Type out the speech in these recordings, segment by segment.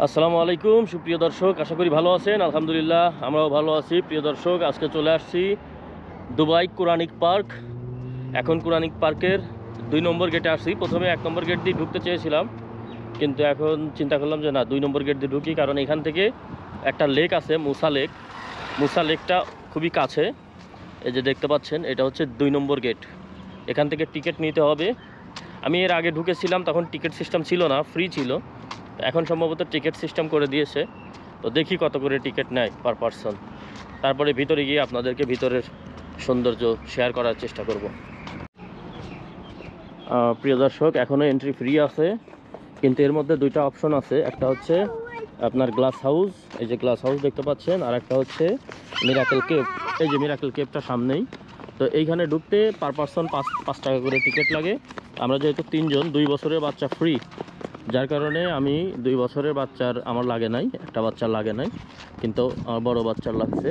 আসসালামু আলাইকুম সুপ্রিয় দর্শক, আশা করি ভালো আছেন। আলহামদুলিল্লাহ আমরাও ভালো আছি। প্রিয় দর্শক, আজকে চলে আসছি দুবাই কোরআনিক পার্ক। এখন কোরআনিক পার্কের 2 নম্বর গেটে আসছি। প্রথমে 1 নম্বর গেট দিয়ে ঢুকতে চেয়েছিলাম, কিন্তু এখন চিন্তা করলাম যে না, 2 নম্বর গেট দিয়ে ঢুকি, কারণ এখান থেকে একটা লেক আছে, মুসা লেক। মুসা লেকটা খুবই কাছে। এই যে দেখতে পাচ্ছেন, এটা হচ্ছে 2 নম্বর গেট। এখান থেকে টিকিট নিতে হবে। আমি এর আগে ঢুকেছিলাম, তখন টিকিট সিস্টেম ছিল না, ফ্রি ছিল। এখন সম্ভবত টিকিট সিস্টেম করে দিয়েছে। তো দেখি কত করে টিকিট নেয় পার পারসন। তারপরে ভিতরে গিয়ে আপনাদেরকে ভিতরের সৌন্দর্য শেয়ার করার চেষ্টা করব। প্রিয় দর্শক, এখনও এন্ট্রি ফ্রি আছে, কিন্তু এর মধ্যে 2টা অপশন আছে। একটা হচ্ছে আপনার গ্লাস হাউস, এই যে গ্লাস হাউস দেখতে পাচ্ছেন, আর একটা হচ্ছে মিরাকেল কেভ। এই যে মিরাকেল কেভটা সামনেই। তো এইখানে ঢুকতে পার পারসন 5 টাকা করে টিকিট লাগে। আমরা যেহেতু 3 জন, 2 বছরের বাচ্চা ফ্রি, যার কারণে আমি 2 বছরের বাচ্চার আমার লাগে নাই, একটা বাচ্চার লাগে নাই, কিন্তু আমার বড় বাচ্চার লাগছে।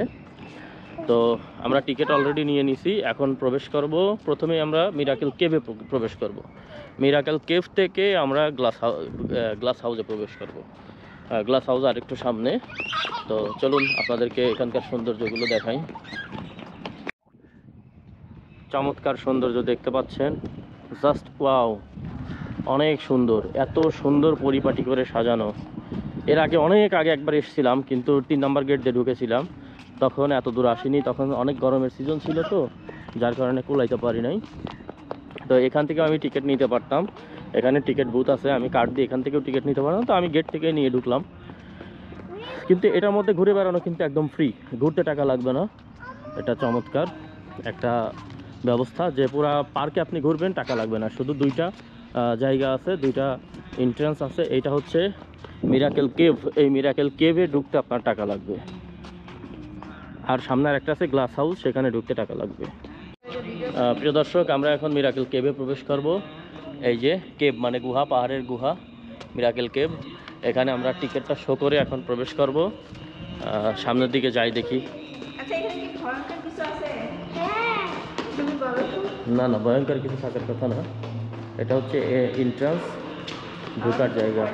তো আমরা টিকিট অলরেডি নিয়ে নিছি। এখন প্রবেশ করব। প্রথমে আমরা মিরাকেল কেভে প্রবেশ করব। মিরাকেল কেভ থেকে আমরা গ্লাস হাউসে প্রবেশ করব। গ্লাস হাউস আর একটু সামনে। তো চলুন আপনাদেরকে এখানকার সৌন্দর্যগুলো দেখাই। চমৎকার সৌন্দর্য দেখতে পাচ্ছেন, জাস্ট ওয়াও, অনেক সুন্দর, এত সুন্দর পরিপাটি করে সাজানো। এর আগে অনেক আগে একবার এসেছিলাম, কিন্তু 3 নম্বর গেট দিয়ে ঢুকেছিলাম, তখন এত দূর আসিনি। তখন অনেক গরমের সিজন ছিল, তো যার কারণে কুলাইতে পারি নাই। তো এখান থেকে আমি টিকিট নিতে পারতাম, এখানে টিকিট বুথ আছে, আমি কার্ড দিয়ে এখান থেকেও টিকিট নিতে পারতাম। তো আমি গেট থেকে নিয়ে ঢুকলাম। কিন্তু এটার মধ্যে ঘুরে বেড়ানো কিন্তু একদম ফ্রি, ঘুরতে টাকা লাগবে না। এটা চমৎকার একটা ব্যবস্থা যে পুরা পার্কে আপনি ঘুরবেন, টাকা লাগবে না। শুধু 2টা জায়গা আছে, 2টা এন্ট্রান্স আছে। এইটা হচ্ছে মিরাকেল কেভ। এই মিরাকেল কেভে ঢুকতে আপনার টাকা লাগবে, আর সামনে একটা আছে গ্লাস হাউস, সেখানে ঢুকতে টাকা লাগবে। প্রিয় দর্শক, আমরা এখন মিরাকেল কেভে প্রবেশ করব। এই যে কেভ মানে গুহা, পাহাড়ের গুহা, মিরাকেল কেভ। এখানে আমরা টিকিটটা শো করে এখন প্রবেশ করব। সামনের দিকে যাই, দেখি। না না, ভয়ঙ্কর কিছু থাকার কথা না। এটা হচ্ছে এন্ট্রান্স, ঢোকার জায়গা।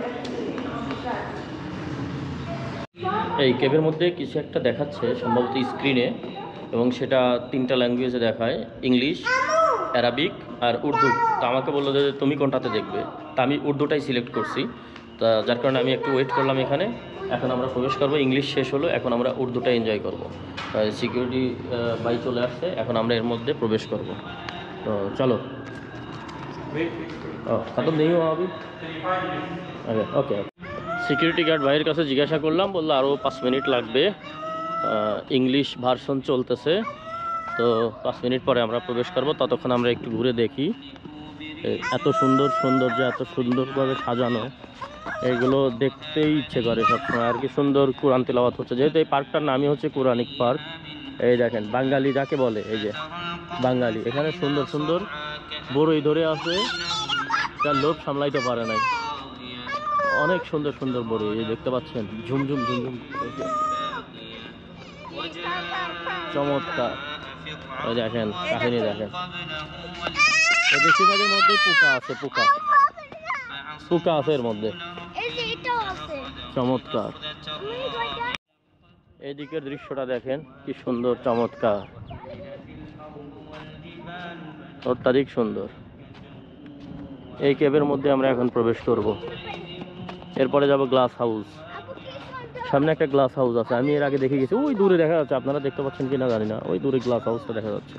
এই কেভের মধ্যে কিছু একটা দেখাচ্ছে সম্ভবত স্ক্রিনে, এবং সেটা 3টা ল্যাঙ্গুয়েজে দেখায়, ইংলিশ, অ্যারাবিক আর উর্দু। তো আমাকে বললো যে তুমি কোনটাতে দেখবে, তা আমি উর্দুটাই সিলেক্ট করছি। তা যার কারণে আমি একটু ওয়েট করলাম এখানে। এখন আমরা প্রবেশ করব। ইংলিশ শেষ হলো, এখন আমরা উর্দুটা এনজয় করব। সিকিউরিটি ভাই চলে আসছে, এখন আমরা এর মধ্যে প্রবেশ করব। তো চলো। খতম নেই আবি। ওকে। সিকিউরিটি গার্ড ভাইয়ের কাছে জিজ্ঞাসা করলাম, বললো আরও 5 মিনিট লাগবে, ইংলিশ ভার্সন চলতেছে। তো 5 মিনিট পরে আমরা প্রবেশ করব। ততক্ষণ আমরা একটু ঘুরে দেখি। এত সুন্দর সৌন্দর্য, এত সুন্দরভাবে সাজানো, এইগুলো দেখতেই ইচ্ছে করে সবসময় আর কি। সুন্দর কোরআন তেলাওয়াত হচ্ছে, যেহেতু এই পার্কটার নামই হচ্ছে কোরআনিক পার্ক। এই দেখেন, বাঙালি যাকে বলে, এই যে বাঙালি, এখানে সুন্দর সুন্দর বড়ই ধরে আছে, তার লোভ সামলাইতে পারে নাই। অনেক সুন্দর সুন্দর বড়ই, এই দেখতে পাচ্ছেন, ঝুমঝুম ঝুমঝুম, চমৎকার। ওই দেখেন, কাহিনী দেখেন। বেশিরভাগের মধ্যে পোকা আছে, পোকা পোকা আছে এর মধ্যে। চমৎকার। এইদিকের দৃশ্যটা দেখেন, কি সুন্দর, চমৎকার, অত্যাধিক সুন্দর। এই কেভের মধ্যে আমরা এখন প্রবেশ করব। এরপরে যাব গ্লাস হাউস। সামনে একটা গ্লাস হাউস আছে, আমি এর আগে দেখে গেছি, ওই দূরে দেখা যাচ্ছে, আপনারা দেখতে পাচ্ছেন কিনা জানি না, ওই দূরে গ্লাস হাউসটা দেখা যাচ্ছে,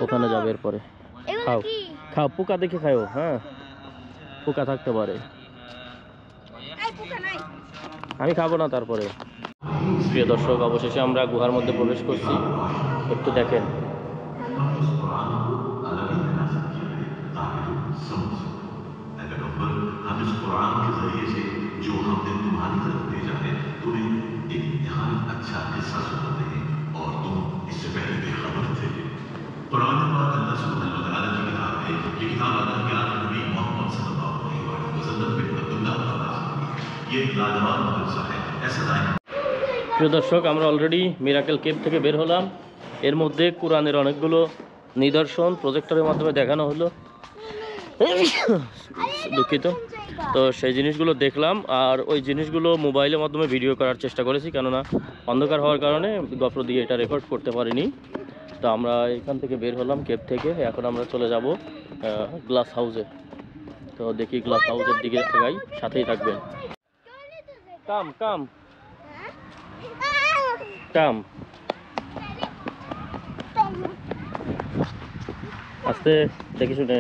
ওখানে যাবে। এরপরে খাও খাও, পোকা দেখে খাও। হ্যাঁ, পোকা থাকতে পারে, আমি খাবো না। তারপরে প্রিয় দর্শক, অবশেষে আমরা গুহার মধ্যে প্রবেশ করছি। একটু দেখেন, हम इस कुरान के जरिए से जो हमने तुम्हारी तरफ भेजा है, तुम्हें एक निहायत अच्छा किस्सा सुनाते हैं और तुम इससे पहले बेखबर थे। कुरान पाक अल्लाह सुब्हानहू व तआला की किताब है। ये किताब अल्लाह के आखिरी नबी मोहम्मद सल्लल्लाहु अलैहि वसल्लम पे अब्दुल्लाह का नाज़िल हुई। ये एक लाजवाब मुअजिज़ा है। ऐसा नहीं। প্রিয় দর্শক, আমরা অলরেডি মিরাকেল কেভ থেকে বের হলাম। এর মধ্যে কোরআনের অনেকগুলো নিদর্শন প্রজেক্টরের মাধ্যমে দেখানো হলো। দুঃখিত। তো সেই জিনিসগুলো দেখলাম, আর ওই জিনিসগুলো মোবাইলের মাধ্যমে ভিডিও করার চেষ্টা করেছি, কেননা অন্ধকার হওয়ার কারণে গপ্র দিয়ে এটা রেকর্ড করতে পারিনি। তো আমরা এখান থেকে বের হলাম কেপ থেকে, এখন আমরা চলে যাব গ্লাস হাউসে। তো দেখি গ্লাস হাউসের দিকে আগাই, সাথেই থাকবেন। কাম কাম কাম, আস্তে দেখি শুনে।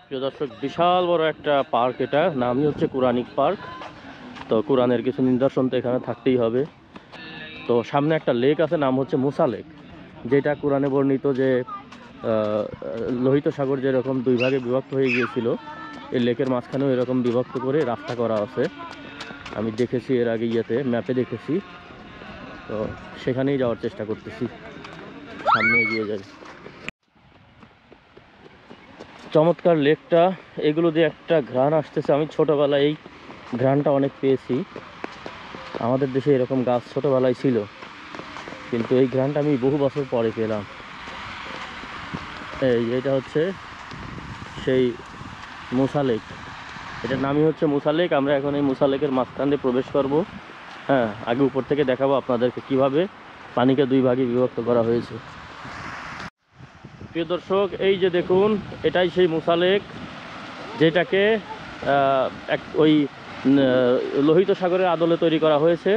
প্রিয় দর্শক, বিশাল বড় একটা পার্ক, এটা নামই হচ্ছে কুরআনিক পার্ক। তো কোরআনের কিছু নিদর্শন তো এখানে থাকতেই হবে। তো সামনে একটা লেক আছে, নাম হচ্ছে মুসা লেক, যেটা কোরআনে বর্ণিত যে লোহিত সাগর যেরকম দুই ভাগে বিভক্ত হয়ে গিয়েছিল, এই লেকের মাঝখানেও এরকম বিভক্ত করে রাস্তা করা আছে। আমি দেখেছি এর আগে ম্যাপে দেখেছি। তো সেখানেই যাওয়ার চেষ্টা করতেছি, সামনে এগিয়ে যাই। চমৎকার লেকটা, এগুলো দিয়ে একটা ঘ্রাণ আসতেছে। আমি ছোটোবেলায় এই ঘ্রাণটা অনেক পেয়েছি। আমাদের দেশে এরকম গাছ ছোটোবেলায় ছিল, কিন্তু এই ঘ্রাণটা আমি বহু বছর পরে পেলাম। এটা হচ্ছে সেই মুসা লেক, এটার নামই হচ্ছে মুসা লেক। আমরা এখন এই মুসা লেকের মাঝখান দিয়ে প্রবেশ করব। হ্যাঁ, আগে উপর থেকে দেখাবো আপনাদেরকে কিভাবে পানিকে দুই ভাগে বিভক্ত করা হয়েছে। প্রিয় দর্শক, এই যে দেখুন, এটাই সেই মুসা লেক, যেটাকে ওই লোহিত সাগরের আদলে তৈরি করা হয়েছে।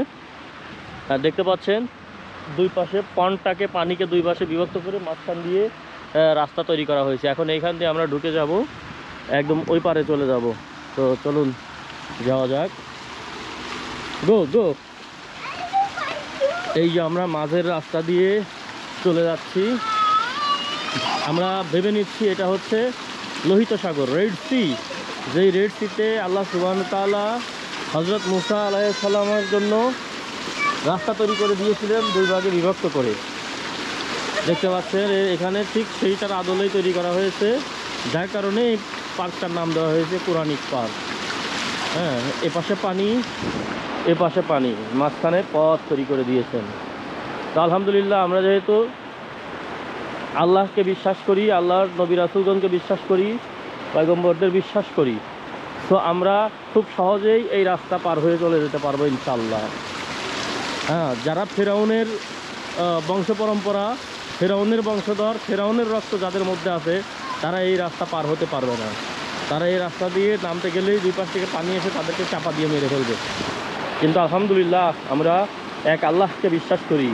দেখতে পাচ্ছেন দুই পাশে পন্ডটাকে, পানিকে দুই পাশে বিভক্ত করে মাঝখান দিয়ে রাস্তা তৈরি করা হয়েছে। এখন এইখান দিয়ে আমরা ঢুকে যাব, একদম ওই পারে চলে যাব। তো চলুন যাওয়া যাক, গো গো। এই যে আমরা মাঝের রাস্তা দিয়ে চলে যাচ্ছি। আমরা ভেবে নিচ্ছি এটা হচ্ছে লোহিত সাগর, রেড সি। যেই রেড সিতে আল্লাহ সুবহানাহু ওয়া তাআলা হযরত মুসা আলাইহিস সালামের জন্য রাস্তা তৈরি করে দিয়েছিলেন দুই ভাগে বিভক্ত করে। দেখতে পাচ্ছেন এখানে ঠিক সেইটার আদলেই তৈরি করা হয়েছে, যার কারণে এই পার্কটার নাম দেওয়া হয়েছে কুরআনিক পার্ক। হ্যাঁ, এপাশে পানি, এপাশে পানি, মাঝখানে পথ তৈরি করে দিয়েছেন। তো আলহামদুলিল্লাহ, আমরা যেহেতু আল্লাহকে বিশ্বাস করি, আল্লাহর নবী রাসূলগণকে বিশ্বাস করি, পয়গম্বরদের বিশ্বাস করি, তো আমরা খুব সহজেই এই রাস্তা পার হয়ে চলে যেতে পারবো ইনশাআল্লাহ। হ্যাঁ, যারা ফেরাউনের বংশ পরম্পরা, ফেরাউনের বংশধর, ফেরাউনের রক্ত যাদের মধ্যে আছে, তারা এই রাস্তা পার হতে পারবে না। তারা এই রাস্তা দিয়ে নামতে গেলেই দুই পাশ থেকে পানি এসে তাদেরকে চাপা দিয়ে মেরে ফেলবে। কিন্তু আলহামদুলিল্লাহ, আমরা এক আল্লাহকে বিশ্বাস করি,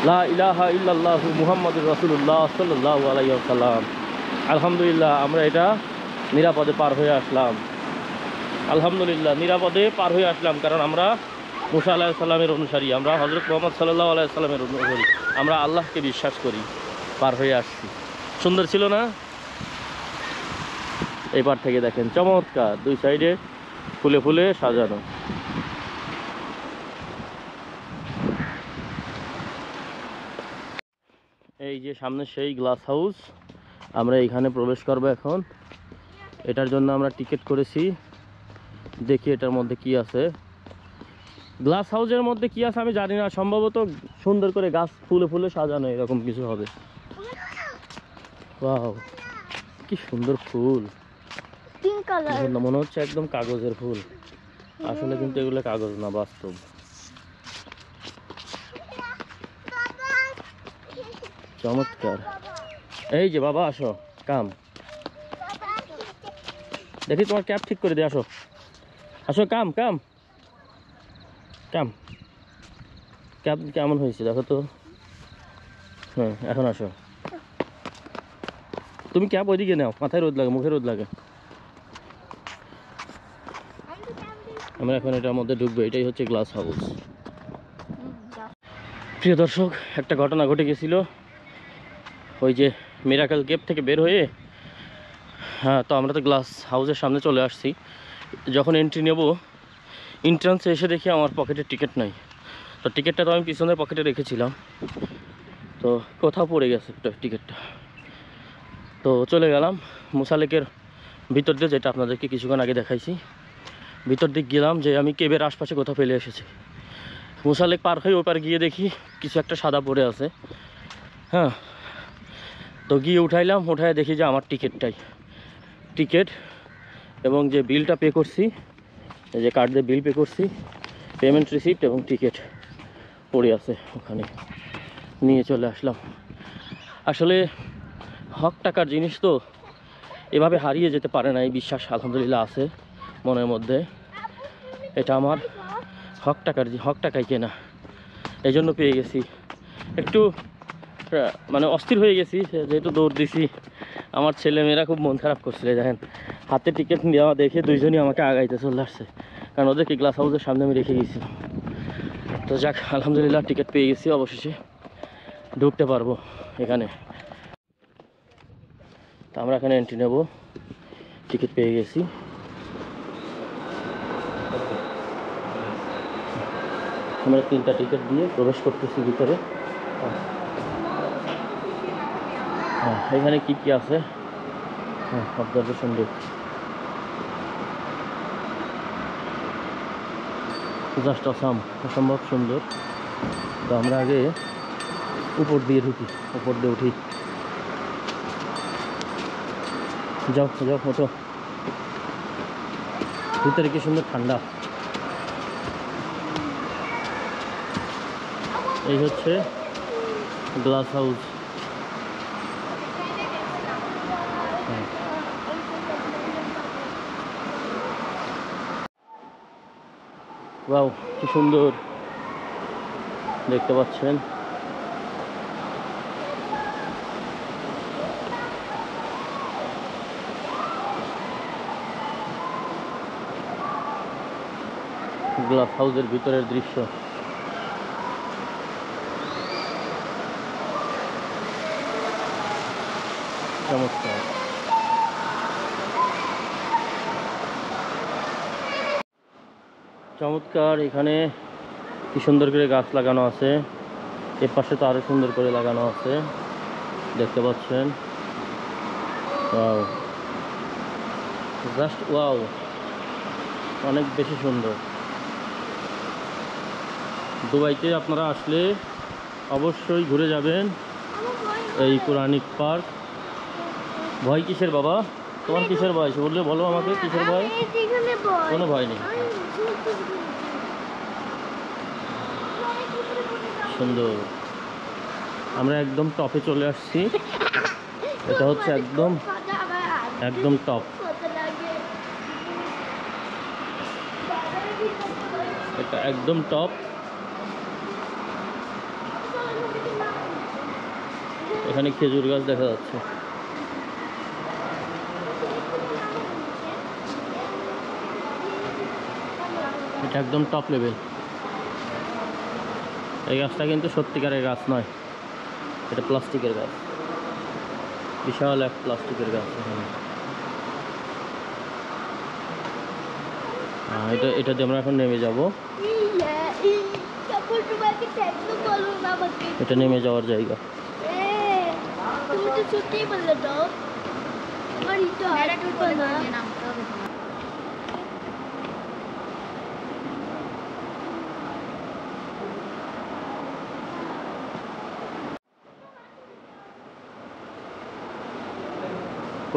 লা ইলাহা ইল্লাল্লাহু মুহাম্মাদুর রাসূলুল্লাহ সাল্লাল্লাহু আলাইহি ওয়াসাল্লাম। আলহামদুলিল্লাহ, আমরা এটা নিরাপদে পার হয়ে আসলাম। আলহামদুলিল্লাহ, নিরাপদে পার হয়ে আসলাম, কারণ আমরা মুসা আলাইহিস সালামের অনুসারী, আমরা হযরত মুহাম্মদ সাল্লাল্লাহু আলাইহি সাল্লামের অনুসারী, আমরা আল্লাহকে বিশ্বাস করি। পার হয়ে আসছি। সুন্দর ছিল না? এই পার থেকে দেখেন, চমৎকার, দুই সাইডে ফুলে ফুলে সাজানো। এই যে সামনে সেই গ্লাস হাউস, আমরা এইখানে প্রবেশ করব এখন। এটার জন্য আমরা টিকিট করেছি। দেখি এটার মধ্যে কি আছে। গ্লাস হাউসের মধ্যে কি আছে আমি জানি না, সম্ভবত সুন্দর করে গাছ ফুলে ফুলে সাজানো, এরকম কিছু হবে। ওয়াও, কি সুন্দর ফুল, মনে হচ্ছে একদম কাগজের ফুল। আসলে কিন্তু এগুলো কাগজ না, বাস্তব। চমৎকার। এই যে বাবা, আসো, কাম, দেখি তোমার ক্যাপ ঠিক করে দিয়ে, আসো আসো, কাম কাম কাম। ক্যাপ কেমন হয়েছে দেখো তো। হ্যাঁ, এখন আসো। তুমি ক্যাপ ওইদিকে নাও, মাথায় রোদ লাগে, মুখে রোদ লাগে। আমরা এখন এটার মধ্যে ঢুকবো। এটাই হচ্ছে গ্লাস হাউস। প্রিয় দর্শক, একটা ঘটনা ঘটে গেছিল ওই যে মিরাকেল কেপ থেকে বের হয়ে। হ্যাঁ, তো আমরা তো গ্লাস হাউসের সামনে চলে আসছি। যখন এন্ট্রি নেব, এন্ট্রান্সে এসে দেখি আমার পকেটে টিকিট নাই। তো টিকিটটা তো আমি পিছনের পকেটে রেখেছিলাম, তো কোথাও পড়ে গেছে টিকিটটা। তো চলে গেলাম মুসা লেকের ভিতর দিয়ে, যেটা আপনাদেরকে কিছুক্ষণ আগে দেখাইছি। ভিতর দিক গেলাম, যে আমি কেবের আশপাশে কোথাও ফেলে এসেছি। মুসা লেক পার হয়ে ওপার গিয়ে দেখি কিছু একটা সাদা পড়ে আছে। হ্যাঁ, তো গিয়ে উঠাইলাম, উঠায় দেখি যে আমার টিকিট এবং যে বিলটা পে করছি, এই যে কার্ড দিয়ে বিল পে করছি, পেমেন্ট রিসিপ্ট এবং টিকিট পড়ে আছে ওখানে, নিয়ে চলে আসলাম। আসলে হক টাকার জিনিস তো এভাবে হারিয়ে যেতে পারে না, এই বিশ্বাস আলহামদুলিল্লাহ আছে মনের মধ্যে। এটা আমার হক টাকায় কেনা, এই জন্য পেয়ে গেছি। একটু মানে অস্থির হয়ে গেছি যেহেতু দৌড় দিছি। আমার ছেলেমেয়েরা খুব মন খারাপ করছিল, দেখেন হাতে টিকিট নেওয়া দেখে দুইজনই আমাকে আগাইতে চলে আসছে, কারণ ওদেরকে গ্লাস হাউসের সামনে আমি রেখে গেছিলাম। তো যাক, আলহামদুলিল্লাহ টিকিট পেয়ে গেছি, অবশেষে ঢুকতে পারবো এখানে। তো আমরা এখানে এন্ট্রি নেব, টিকিট পেয়ে গেছি। আমরা 3টা টিকিট দিয়ে প্রবেশ করতেছি ভিতরে। হ্যাঁ, এখানে কি কি আছে, হ্যাঁ অবজারভেশন ডেক, জাস্ট অসম্ভব সুন্দর। তো আমরা আগে উপর দিয়ে উঠি। যাও ওঠো, ভিতরে কি সুন্দর ঠান্ডা। এই হচ্ছে গ্লাস হাউস। ওয়াও, কি সুন্দর দেখতে পাচ্ছেন। গ্লাস হাউসের ভিতরের দৃশ্য, চমৎকার। এখানে কি সুন্দর করে গাছ লাগানো আছে, এর পাশে তো আরো সুন্দর করে লাগানো আছে, দেখতে পাচ্ছেন। ওয়াও, জাস্ট ওয়াও, অনেক বেশি সুন্দর। দুবাইতে আপনারা আসলে অবশ্যই ঘুরে যাবেন এই পুরানিক পার্ক। ভয় কিসের বাবা, তোমার কিসের ভয় সে বললে বলো আমাকে, কিসের ভয়? কোনো ভয় নেই। সুন্দর, আমরা একদম টপে চলে আসছি। এটা হচ্ছে একদম টপ। এটা একদম টপ। এখানে খেজুর গাছ দেখা যাচ্ছে। এটা একদম টপ লেভেল। এই গাছটা কিন্তু সত্যিকারের গাছ নয়, এটা প্লাস্টিকের গাছ, বিশাল এক প্লাস্টিকের গাছ। এটা দিয়ে আমরা এখন নেমে যাব। এটা নেমে যাওয়ার জায়গা।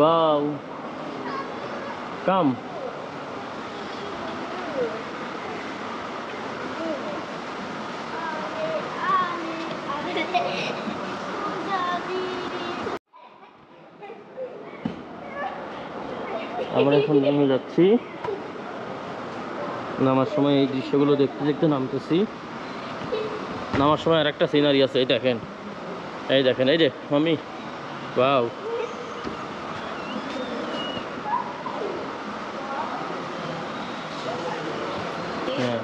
Wow, come. আমরা এখন নেমে যাচ্ছি। নামার সময় এই দৃশ্যগুলো দেখতে দেখতে নামতেছি। নামার সময় আর একটা সিনারি আছে, এই দেখেন, এই যে মামি, ওয়াও। হ্যাঁ,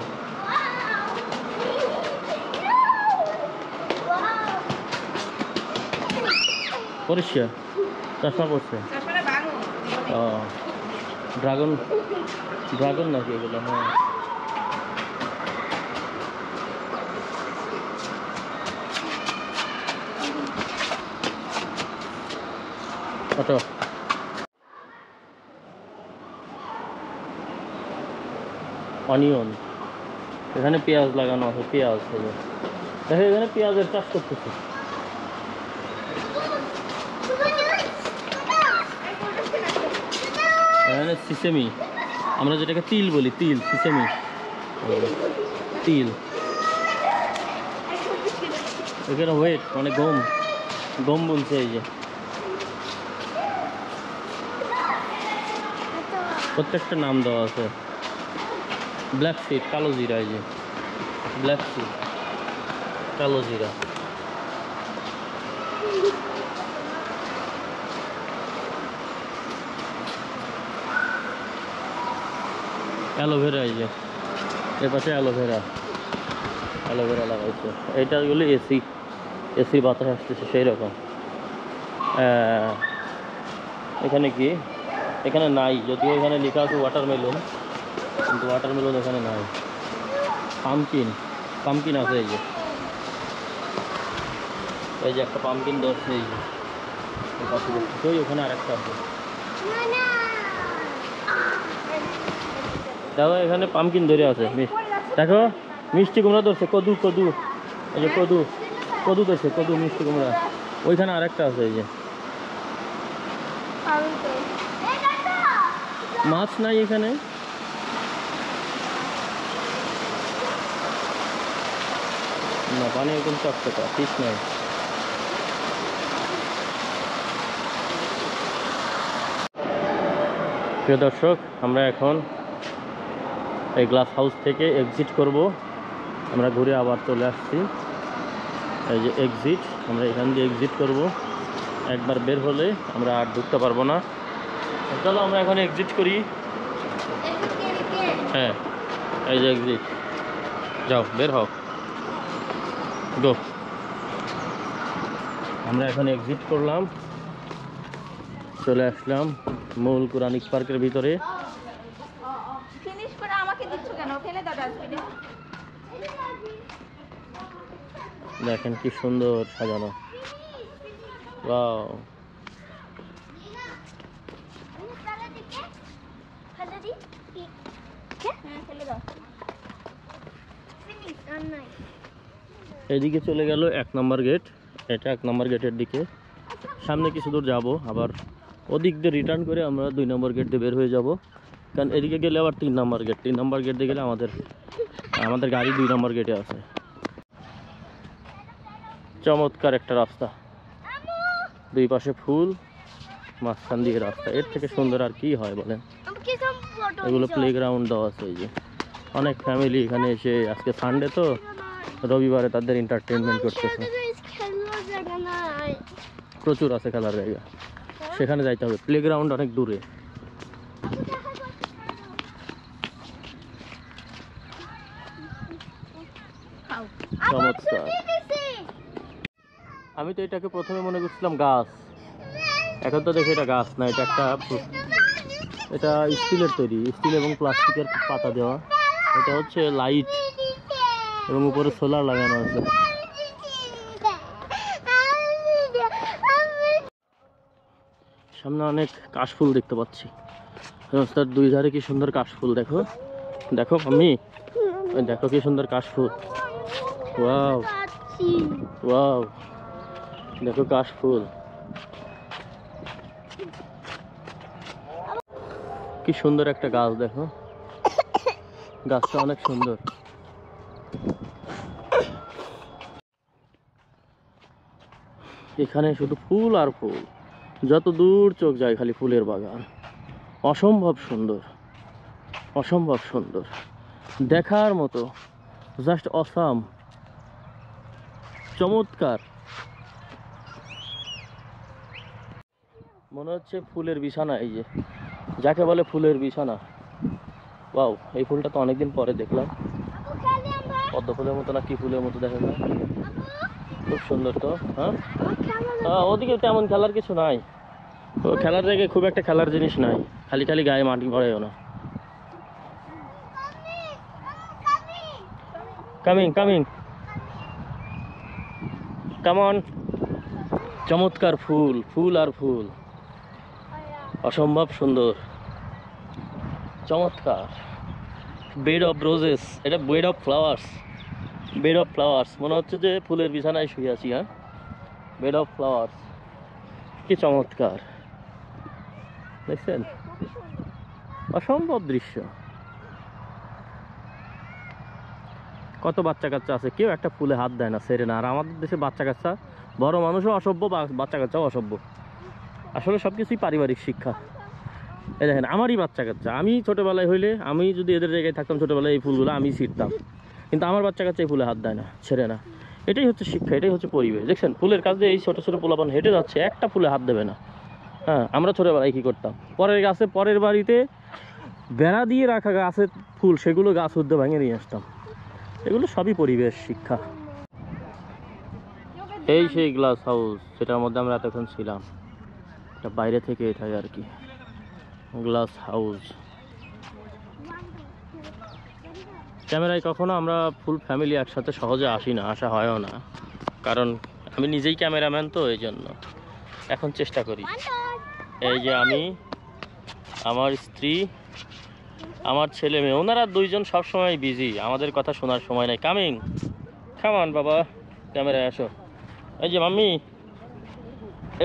পরিষ্কার চশমা পড়ছে। ও, ড্রাগন নাকি এগুলো? হ্যাঁ, অটো। অনিয়ন, এখানে পেঁয়াজ লাগানো আছে, পেঁয়াজ দেখো, এখানে পেঁয়াজের চাষ করতেছে। এখানে সিসেমি, আমরা যেটাকে তিল বলি, তিল, সিসেমি, তিল। এখানে ওয়েট মানে গম, গম বলছে। এই যে প্রত্যেকটা নাম দেওয়া আছে। ব্ল্যাক সিড, কালো জিরা। এই যে ব্ল্যাক সিড, কালো জিরা। অ্যালোভেরা, এই যে এর পাশে অ্যালোভেরা, অ্যালোভেরা লাগাইছে। এইটাগুলো এসি, এসির বাতাস আসতেছে সেই রকম। এখানে কি, এখানে নাই, যদিও এখানে লেখা আছে ওয়াটারমেলন, কিন্তু ওয়াটারমেলন এখানে নাই। পামকিন, পামকিন আছে। এই যে একটা পামকিন ধরছে। এই যে ওই ওখানে আরেকটা আছে। দেখো এখানে পামকিন ধরে আছে। দেখো মিষ্টি কুমড়া ধরছে, কদু, কদু, এই যে কদু, কদু ধরছে, কদু, মিষ্টি কুমড়া। ওইখানে আরেকটা আছে। এই যে মাছ নাই এখানে। না, পানি একদম চকচকা, ফিস নাই। প্রিয় দর্শক, আমরা এখন এই গ্লাস হাউস থেকে এক্সিট করব। আমরা ঘুরে আবার চলে আসছি। এই যে এক্সিট, আমরা এখান দিয়ে এক্সিট করব। একবার বের হলে আমরা আর ঢুকতে পারবো না। চলো আমরা এখন এক্সিট করি। হ্যাঁ, এই যে এক্সিট, যাও বের হও, গো। আমরা এখন এক্সিট করলাম, চলে আসলাম মূল কোরআনিক পার্কের ভিতরে। দেখেন কি সুন্দর সাজানো, ওয়াও। এদিকে চলে গেল 1 নম্বর গেট। এটা 1 নম্বর গেটের দিকে। সামনে কিছু দূর যাবো, আবার ওদিক দিয়ে রিটার্ন করে আমরা 2 নম্বর গেট দিয়ে বের হয়ে যাব। কারণ এদিকে গেলে আবার 3 নম্বর গেট, 3 নম্বর গেট দিয়ে গেলে আমাদের গাড়ি 2 নম্বর গেটে আছে। চমৎকার একটা রাস্তা, দুই পাশে ফুল, মাঝখান দিয়ে রাস্তা। এর থেকে সুন্দর আর কি হয় বলেন। এগুলো প্লেগ্রাউন্ড দেওয়া আছে। এই যে অনেক ফ্যামিলি এখানে এসে, আজকে সানডে তো, রবিবারে তাদের এন্টারটেনমেন্ট করতেছে। প্রচুর আছে খেলার জায়গা, সেখানে যাইতে হবে। প্লেগ্রাউন্ড অনেক দূরে। চমৎকার। আমি তো এটাকে প্রথমে মনে করছিলাম গাছ, এখন তো দেখি এটা গাছ না, এটা এটা স্টিলের তৈরি, স্টিল এবং প্লাস্টিকের পাতা দেওয়া। এটা হচ্ছে লাইট এবং উপরে সোলার লাগানো আছে। সামনে অনেক কাশফুল দেখতে পাচ্ছি। রাস্তার 2 ধারে কি সুন্দর কাশফুল, দেখো, দেখো আমি, দেখো কি সুন্দর কাশফুল। ওয়াও, ওয়াও, দেখো কাশফুল কি সুন্দর একটা গাছ। দেখো গাছটা অনেক সুন্দর। এখানে শুধু ফুল আর ফুল, যত দূর চোখ যায় খালি ফুলের বাগান। অসম্ভব সুন্দর, অসম্ভব সুন্দর, দেখার মতো, জাস্ট অসাম, চমৎকার। মনে হচ্ছে ফুলের বিছানা। এই যে যাকে বলে ফুলের বিছানা। ওয়াও, এই ফুলটা তো অনেকদিন পরে দেখলাম। পদ্ম ফুলের মতো না কি ফুলের মতো দেখা যায়, খুব সুন্দর তো। হ্যাঁ, ওদিকে তেমন খেলার কিছু নাই, ও খেলার জায়গায় খুব একটা খেলার জিনিস নাই, খালি খালি গায়ে মাটি পড়েও না। Coming, coming, come on. চমৎকার ফুল, ফুল আর ফুল, অসম্ভব সুন্দর, চমৎকার। বেড অফ রোজেস, এটা bed of flowers, bed of flowers. মনে হচ্ছে যে ফুলের বিছানায় শুয়ে আছি। হ্যাঁ, বেড অফ ফ্লাওয়ার্স, কি চমৎকার দেখছেন। অসম্ভব দৃশ্য। কত বাচ্চা কাচ্চা আছে, কেউ একটা ফুলে হাত দেয় না, সেরে না। আর আমাদের দেশে বাচ্চা কাচ্চা, বড় মানুষও অসভ্য, বাচ্চা কাচ্চাও অসভ্য। আসলে সব কিছুই পারিবারিক শিক্ষা। এই দেখেন আমারই বাচ্চা কাচ্চা, আমি ছোটোবেলায় হইলে, আমি যদি এদের জায়গায় থাকতাম ছোটোবেলায়, এই ফুলগুলো আমি ছিঁড়তাম। কিন্তু আমার বাচ্চা কাচ্চা এই ফুলে হাত দেয় না, ছেড়ে না। এটাই হচ্ছে শিক্ষা, এটাই হচ্ছে পরিবেশ। দেখছেন ফুলের কাছে এই ছোটো ছোটো পোলাপান হেঁটে যাচ্ছে, একটা ফুলে হাত দেবে না। হ্যাঁ, আমরা ছোটোবেলায় কী করতাম, পরের গাছে, পরের বাড়িতে বেড়া দিয়ে রাখা গাছের ফুল, সেগুলো গাছ উদ্দে ভাঙে নিয়ে আসতাম। এগুলো সবই পরিবেশ শিক্ষা। এই সেই গ্লাস হাউস, যেটার মধ্যে আমরা এতক্ষণ ছিলাম। এটা বাইরে থেকে থাকে আর কি, গ্লাস হাউস। ক্যামেরায় কখনো আমরা ফুল ফ্যামিলি একসাথে সহজে আসি না, আসা হয়ও না, কারণ আমি নিজেই ক্যামেরাম্যান, তো এই জন্য এখন চেষ্টা করি। এই যে আমি, আমার স্ত্রী, আমার ছেলে মেয়ে, ওনারা দুইজন সবসময় বিজি, আমাদের কথা শোনার সময় নাই। কামিং, খামান বাবা, ক্যামেরায় আসো। এই যে মাম্মি,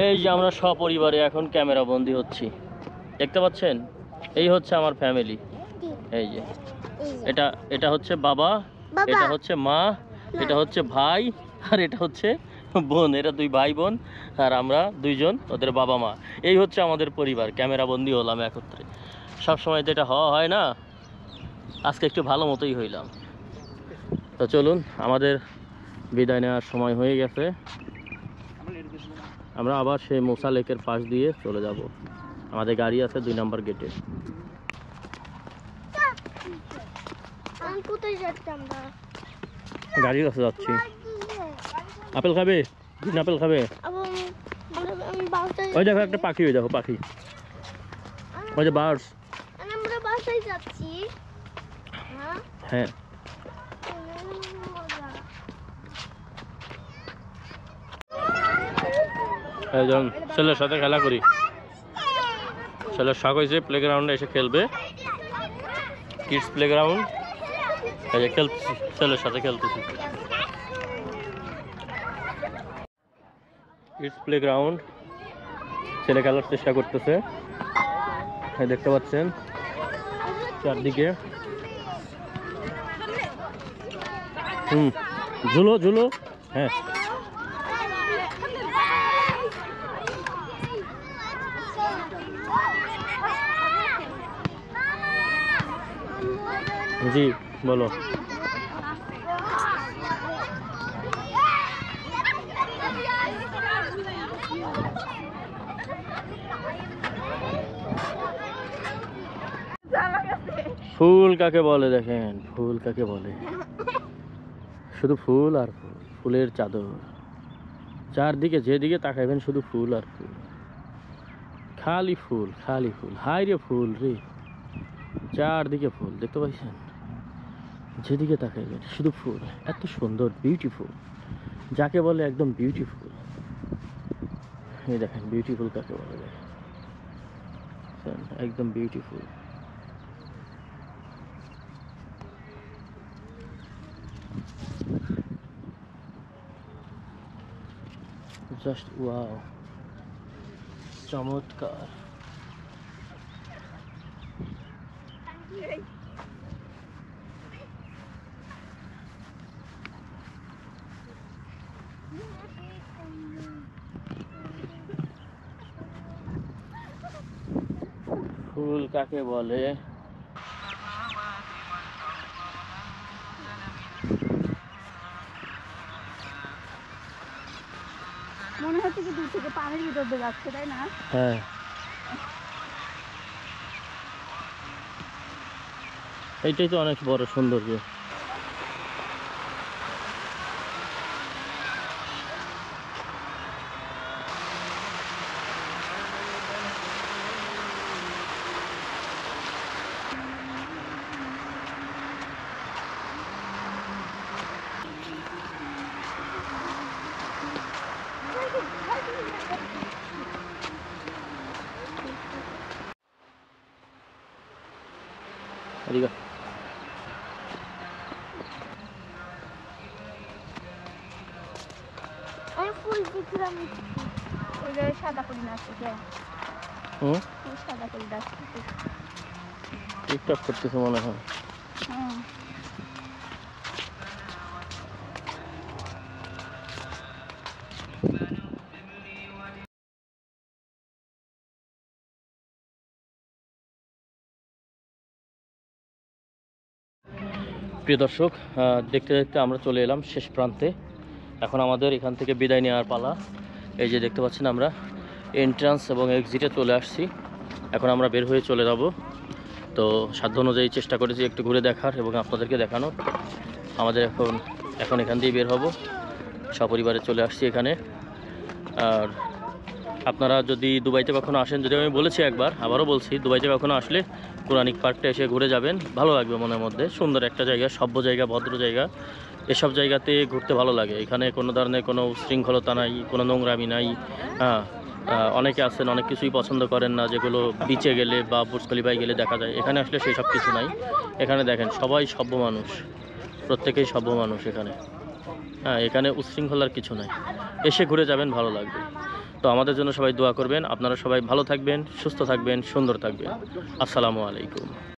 এই যে আমরা সপরিবারে এখন ক্যামেরা বন্দি হচ্ছি, দেখতে পাচ্ছেন? এই হচ্ছে আমার ফ্যামিলি। এই যে এটা এটা হচ্ছে বাবা, এটা হচ্ছে মা, এটা হচ্ছে ভাই, আর এটা হচ্ছে বোন। এরা দুই ভাই বোন, আর আমরা দুইজন ওদের বাবা মা। এই হচ্ছে আমাদের পরিবার। ক্যামেরা বন্দি হলাম একত্রে। সবসময় তো এটা হওয়া হয় না, আজকে একটু ভালো মতোই হইলাম। তো চলুন, আমাদের বিদায় নেওয়ার সময় হয়ে গেছে। আমরা আবার সেই মোসা লেকের পাশ দিয়ে চলে যাব। আমাদের গাড়ি আছে 2 নম্বর গেটে। গাড়ির কাছে যাচ্ছি। আপেল খাবে? আপেল খাবে? ওই দেখো একটা পাখি, ওই দেখো পাখি, ওই যে বার্ডস। হ্যাঁ, একজন ছেলের সাথে খেলা করি। ছেলের শখ হয়েছে প্লেগ্রাউন্ডে এসে খেলবে, কিডস প্লেগ্রাউন্ড। এই যে খেলতেছি, ছেলের সাথে খেলতেছি। কিডস প্লেগ্রাউন্ড, ছেলে খেলার চেষ্টা করতেছে, দেখতে পাচ্ছেন চারদিকে। ঝুলো ঝুলো, হ্যাঁ। জি বলো। ফুল কাকে বলে দেখেন, ফুল কাকে বলে, শুধু ফুল আর ফুল, ফুলের চাদর। চারদিকে যেদিকে তাকাইবেন শুধু ফুল আর ফুল, খালি ফুল, খালি ফুল। হাই রে ফুল রে, চারদিকে ফুল, দেখতে পাইছেন? যেদিকে তাকাইবেন শুধু ফুল, এত সুন্দর, বিউটিফুল, যাকে বলে একদম বিউটিফুল। এই দেখেন বিউটিফুল কাকে বলে, দেখেন একদম বিউটিফুল। জাস্ট ওয়াও, চমৎকার। ফুল কাকে বলে? মনে হচ্ছে কি দূর থেকে পানির ভিতর দিয়ে যাচ্ছে, তাই না? হ্যাঁ, এইটাই তো অনেক বড় সৌন্দর্য। এদিকে আমি ফুল দেখলাম, ওই যে সাদা ফুল আছে, সাদা ফুল আছে। টিকটক করতেছে মনে হয়। হুম। প্রিয় দর্শক, দেখতে দেখতে আমরা চলে এলাম শেষ প্রান্তে। এখন আমাদের এখান থেকে বিদায় নেওয়ার পালা। এই যে দেখতে পাচ্ছেন আমরা এন্ট্রান্স এবং এক্সিটে চলে আসছি। এখন আমরা বের হয়ে চলে যাব। তো সাধ্য অনুযায়ী চেষ্টা করেছি একটু ঘুরে দেখার এবং আপনাদেরকে দেখানোর। আমাদের এখন এখান দিয়ে বের হব, সপরিবারে চলে আসছি এখানে। আর আপনারা যদি দুবাইতে কখনো আসেন, যদি আমি বলেছি একবার, আবারও বলছি, দুবাইতে কখনো আসলে কোরআনিক পার্কটা এসে ঘুরে যাবেন, ভালো লাগবে মনের মধ্যে। সুন্দর একটা জায়গা, সভ্য জায়গা, ভদ্র জায়গা। এসব জায়গাতে ঘুরতে ভালো লাগে। এখানে কোনো ধরনের কোনো উচ্ছৃঙ্খলতা নাই, কোনো নোংরামি নাই। হ্যাঁ, অনেকে আছেন অনেক কিছুই পছন্দ করেন না, যেগুলো বিচে গেলে বা বুর্জ খলিফায় গেলে দেখা যায়। এখানে আসলে সেই সব কিছু নাই। এখানে দেখেন সবাই সভ্য মানুষ, প্রত্যেকেই সভ্য মানুষ এখানে। হ্যাঁ, এখানে উচ্ছৃঙ্খলার কিছু নাই। এসে ঘুরে যাবেন, ভালো লাগবে। তো আমাদের জন্য সবাই দোয়া করবেন। আপনারা সবাই ভালো থাকবেন, সুস্থ থাকবেন, সুন্দর থাকবেন। আসসালামু আলাইকুম।